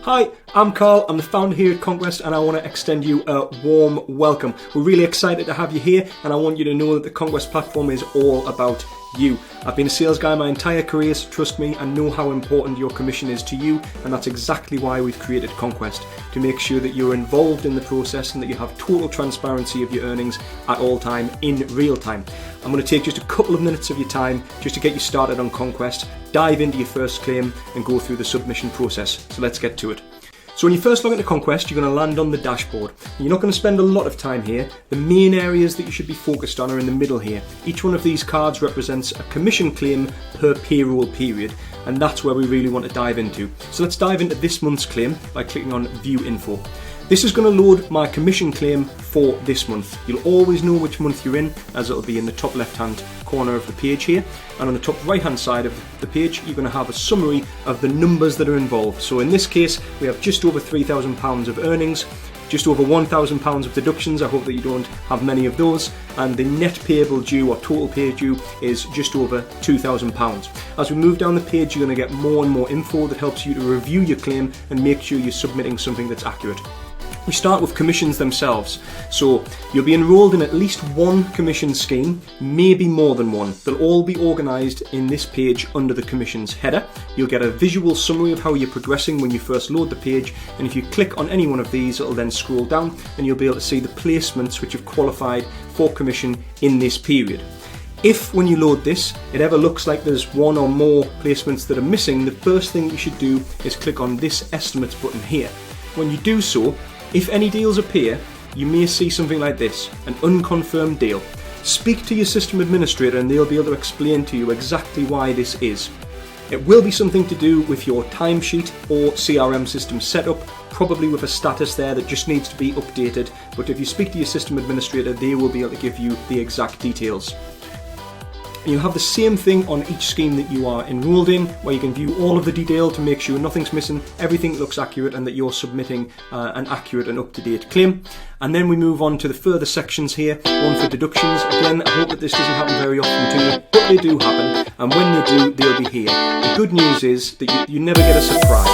Hi, I'm Carl, I'm the founder here at Conquest, and I want to extend you a warm welcome. We're really excited to have you here, and I want you to know that the Conquest platform is all about you. I've been a sales guy my entire career, so trust me, I know how important your commission is to you, and that's exactly why we've created Conquest, to make sure that you're involved in the process and that you have total transparency of your earnings at all time, in real time. I'm going to take just a couple of minutes of your time just to get you started on Conquest, dive into your first claim and go through the submission process. So let's get to it. So when you first log into Conquest, you're going to land on the dashboard. You're not going to spend a lot of time here. The main areas that you should be focused on are in the middle here. Each one of these cards represents a commission claim per payroll period, and that's where we really want to dive into. So let's dive into this month's claim by clicking on View Info. This is going to load my commission claim for this month. You'll always know which month you're in, as it'll be in the top left hand corner of the page here, and on the top right hand side of the page you're going to have a summary of the numbers that are involved. So in this case we have just over £3,000 of earnings, just over £1,000 of deductions. I hope that you don't have many of those, and the net payable due or total pay due is just over £2,000. As we move down the page you're going to get more and more info that helps you to review your claim and make sure you're submitting something that's accurate. We start with commissions themselves. So you'll be enrolled in at least one commission scheme, maybe more than one. They'll all be organised in this page under the commissions header. You'll get a visual summary of how you're progressing when you first load the page, and if you click on any one of these it'll then scroll down and you'll be able to see the placements which have qualified for commission in this period. If when you load this it ever looks like there's one or more placements that are missing, the first thing you should do is click on this estimates button here. When you do so, if any deals appear, you may see something like this, an unconfirmed deal. Speak to your system administrator and they'll be able to explain to you exactly why this is. It will be something to do with your timesheet or CRM system setup, probably with a status there that just needs to be updated, but if you speak to your system administrator they will be able to give you the exact details. And you'll have the same thing on each scheme that you are enrolled in, where you can view all of the detail to make sure nothing's missing, everything looks accurate, and that you're submitting an accurate and up-to-date claim. And then we move on to the further sections here, one for deductions. Again, I hope that this doesn't happen very often to you, but they do happen, and when they do, they'll be here. The good news is that you never get a surprise.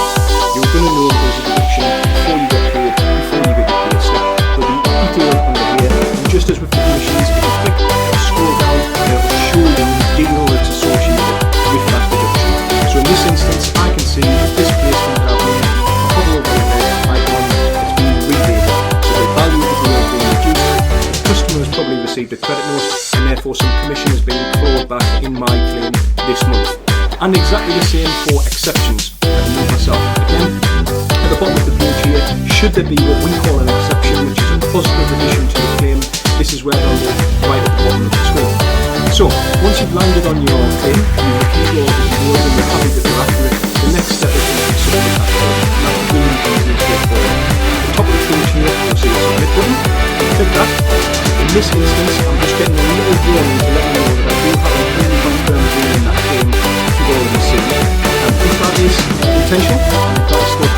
You're going to know that there's a deduction before you get paid, before you get your pay slip. There'll be detail under here, and just as with the commissions, if you click and scroll down, it'll show you the deal that's associated with that deduction. So in this instance, I can see that this placement that I've made, a couple of icon, it's been rebated. So the value of the deal has been reduced, the customer has probably received a credit note, and therefore some commission has been clawed back in my claim this month. And exactly the same for exceptions. I can move myself again. At the bottom of the page here, should there be what we call an exception, which is a positive addition to the claim, this is where they'll live right at the bottom of the screen. So, once you've landed on your claim, you've reviewed all of the details and you're happy that they're accurate, the next step is to submit that claim. And that's really easy and straightforward. At the top of the page here, you'll see the submit button. You click that. In this instance, I'm just getting a little warning to let you know that I do have a fully confirmed deal in that claim if you've already seen it. And if that is intentional, and if that is still